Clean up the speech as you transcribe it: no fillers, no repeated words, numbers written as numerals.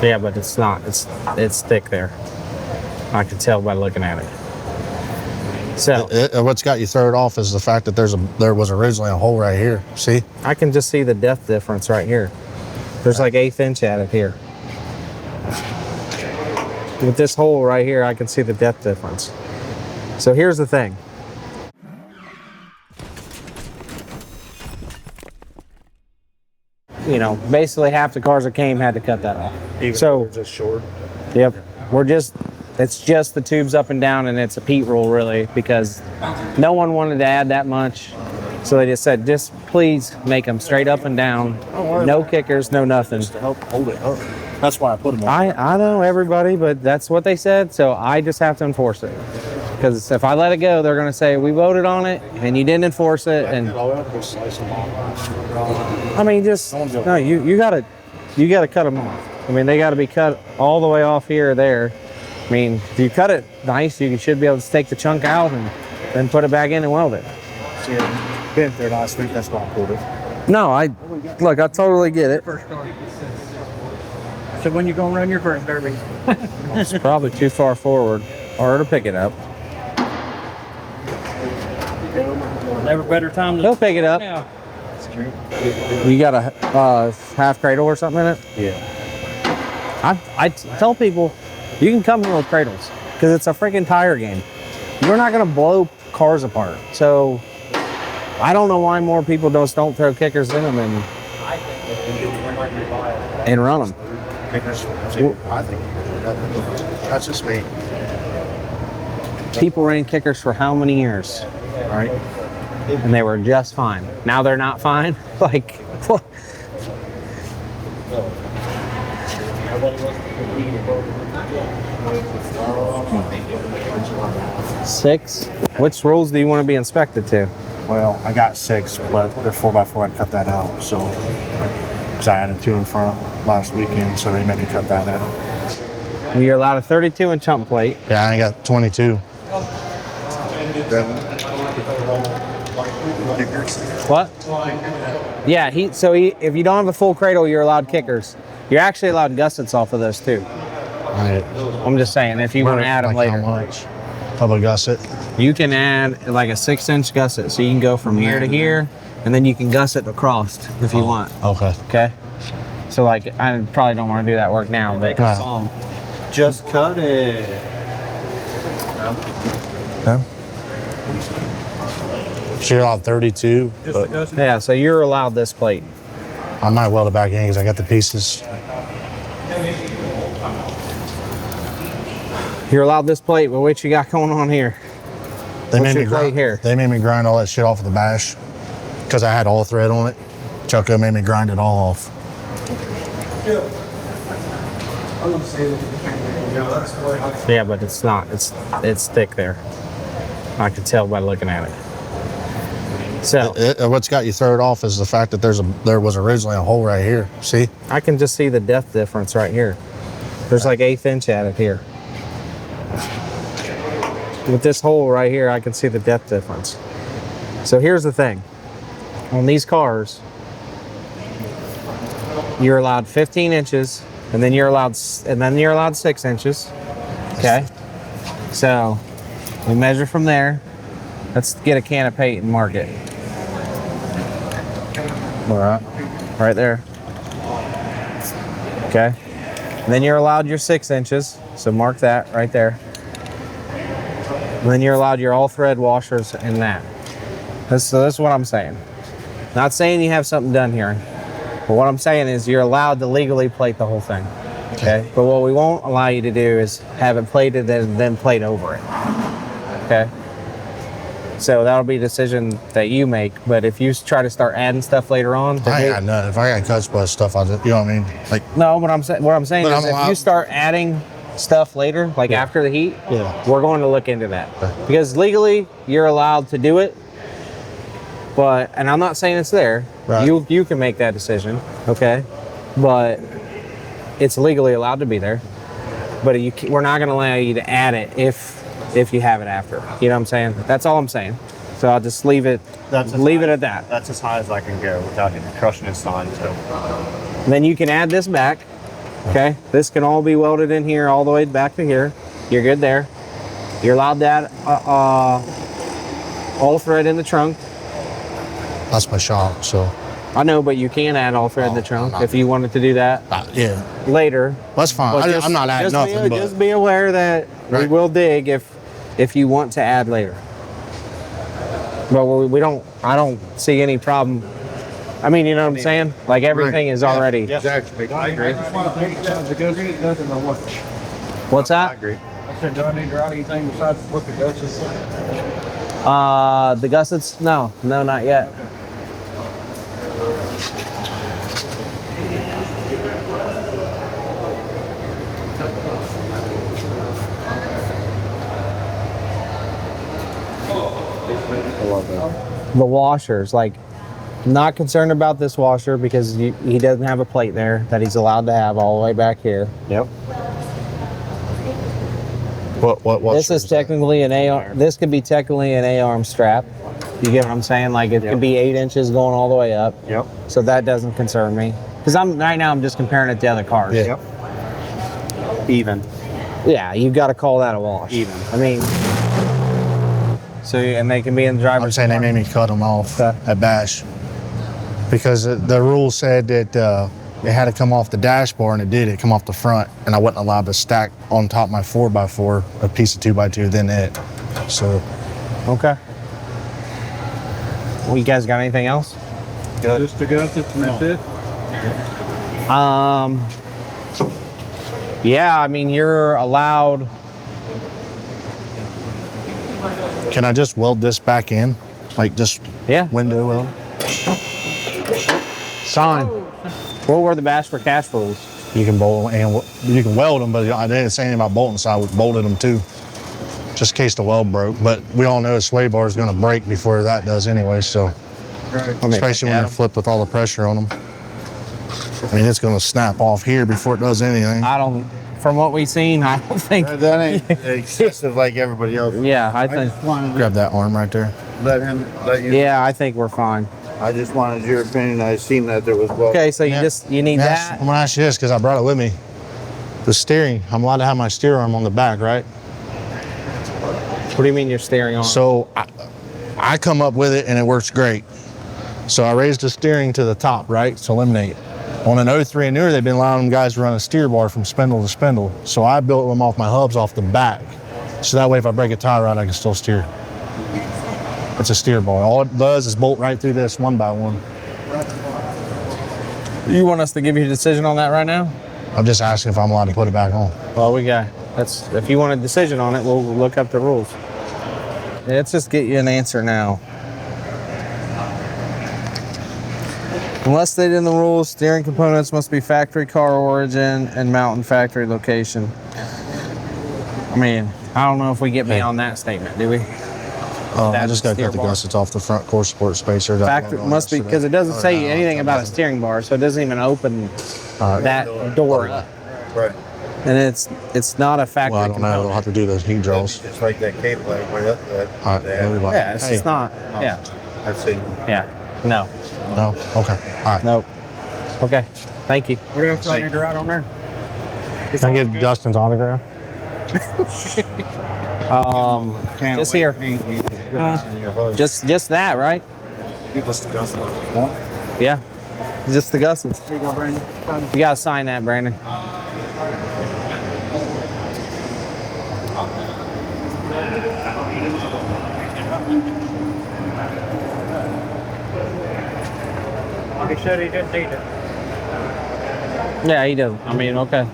Yeah, but it's not. It's thick there. I can tell by looking at it. So what's got you thrown off is the fact that there was originally a hole right here. See? I can just see the depth difference right here. There's like 1/8 inch at it here. With this hole right here, I can see the depth difference. So here's the thing. You know, basically half the cars that came had to cut that off. Even so though they're just short. Yep. It's just the tubes up and down, and it's a Pete rule really, because no one wanted to add that much. So they just said, just please make them straight up and down. No kickers, no nothing. Just to help hold it up. That's why I put them on. I know everybody, but that's what they said. So I just have to enforce it. Because if I let it go, they're going to say, we voted on it and you didn't enforce it. And I mean, just, no, you got to cut them off. I mean, they got to be cut all the way off here or there. I mean, if you cut it nice, you should be able to take the chunk out and then put it back in and weld it. See, it bent there last week, that's why I pulled it. No, I totally get it. So when you gonna run your first derby? It's probably too far forward or to pick it up. Never better time to... He'll pick it up. Yeah. That's true. You got a half cradle or something in it? Yeah. I tell people, you can come here with cradles because it's a freaking tire game. You're not going to blow cars apart. So I don't know why more people just don't throw kickers in them and run them. Kickers, I think that's just me. People ran kickers for how many years, right? And they were just fine. Now they're not fine. Like, what? Six? Which rules do you want to be inspected to? Well, I got 6, but they're 4x4. I cut that out, so because I added 2 in front last weekend, so they made me cut that out. You're allowed a 32-inch hump plate. Yeah, I ain't got 22. What? Yeah, if you don't have a full cradle, you're allowed kickers. You're actually allowed gussets off of those too. Right. I'm just saying, if you want to add them later. How much? Of a gusset? You can add like a 6-inch gusset, so you can go from here to here, and then you can gusset across if you want. Okay. Okay. So like, I probably don't want to do that work now, but Just cut it. Yeah. So you're allowed 32, but yeah, so you're allowed this plate. I might weld it back in because I got the pieces. You're allowed this plate, but what you got going on here? They What's made your plate here? They made me grind all that shit off of the bash because I had all thread on it. Chucko made me grind it all off. Yeah, but it's not. It's thick there. I can tell by looking at it. So What's got you thrown off is the fact that there was originally a hole right here. See? I can just see the depth difference right here. There's like 1/8 inch at it here. With this hole right here, I can see the depth difference. So here's the thing. On these cars, you're allowed 15 inches, and then you're allowed 6 inches. Okay. So we measure from there. Let's get a can of paint and mark it. All right. Right there. Okay. And then you're allowed your 6 inches. So mark that right there. And then you're allowed your all thread washers in that. So that's what I'm saying. Not saying you have something done here. But what I'm saying is you're allowed to legally plate the whole thing. Okay. But what we won't allow you to do is have it plated and then plate over it. Okay. So that'll be a decision that you make. But if you try to start adding stuff later on, I ain't got nothing. If I got cuts plus stuff, you know what I mean? Like, no, what I'm saying is if you start adding stuff later, like after the heat, we're going to look into that. Because legally, you're allowed to do it. But, and I'm not saying it's there. Right. You can make that decision, okay? But it's legally allowed to be there. But we're not going to allow you to add it if you have it after. You know what I'm saying? That's all I'm saying. So I'll just leave it at that. That's as high as I can go without crushing his sign. So then you can add this back, Okay, this can all be welded in here all the way back to here. You're good there. You're allowed to add all thread in the trunk. That's my shop, so. I know, but you can add all thread in the trunk if you wanted to do that Yeah, later. that's fine. But I'm not adding nothing, but. Just be aware that we Right. will dig if you want to add later. But we don't. I don't see any problem. I mean, you know what I'm saying? Like everything is already. Exactly. I agree. What's I that? agree. I said, do I need to write anything besides what the guts? The gussets? No, not yet. I love that. The washers, like, not concerned about this washer because he doesn't have a plate there that he's allowed to have all the way back here. Yep. What? This is technically an A-arm. This could be technically an A-arm strap. You get what I'm saying? Like it could be 8 inches going all the way up. Yep. So that doesn't concern me because right now I'm just comparing it to other cars. Yeah. Yep. Even. Yeah, you've got to call that a wash. Even. I mean, so and they can be in the I'm driver's. saying they made me cut them off at Bash because the rule said that it had to come off the dashboard, and it did. It come off the front, and I wasn't allowed to stack on top of my 4x4 a piece of 2x2. Then it. So Okay. Well, you guys got anything else? Just the guts, and that's it? Yeah, I mean you're allowed. can I just weld this back in, like just Yeah. window weld? Sign. What were the bash for cash rules? You can bolt and you can weld them, but I didn't say anything about bolting, so I bolted them too, just in case the weld broke. But we all know a sway bar is going to break before that does anyway. So, especially when they're flipped with all the pressure on them. I mean, it's going to snap off here before it does anything. I don't. From what we've seen, I don't think. That ain't excessive like everybody else. Yeah, I think. Grab that arm right there. Let you. Yeah, I think we're fine. I just wanted your opinion. I seen that there was. Well, Okay, so you need Yes, that. I'm gonna ask you this because I brought it with me. The steering, I'm allowed to have my steer arm on the back, right? What do you mean you're steering on? So I come up with it and it works great. So I raised the steering to the top, right? To eliminate. On an 03 and newer, they've been allowing them guys to run a steer bar from spindle to spindle. So I built them off my hubs off the back. So that way if I break a tire out, I can still steer. It's a steer bar. All it does is bolt right through this one by one. You want us to give you a decision on that right now? I'm just asking if I'm allowed to put it back on. Well, that's if you want a decision on it, we'll look up the rules. Let's just get you an answer now. Unless stated in the rules, steering components must be factory car origin and mount in factory location. I mean, I don't know if we get beyond that statement, do we? I just got to steer cut the bar. gussets off the front core support spacer. Factory must be because it doesn't say anything about a steering bar, so it doesn't even open that door up. right. And it's not a factory Well, I don't know. I'll component. have to do those heat draws. It's like that cable like way up that. All right, let me look. Yeah, it's Hey. just not. Yeah, I've seen. yeah. No, No? Okay. All right. nope. Okay, thank you. What else do I need to write on there? Can I get Dustin's autograph? Just here. Just that, right? Yeah, just the gussets. Here you go, Brandon. You gotta sign that, Brandon. He said he didn't need it. Yeah, he does. I mean, okay.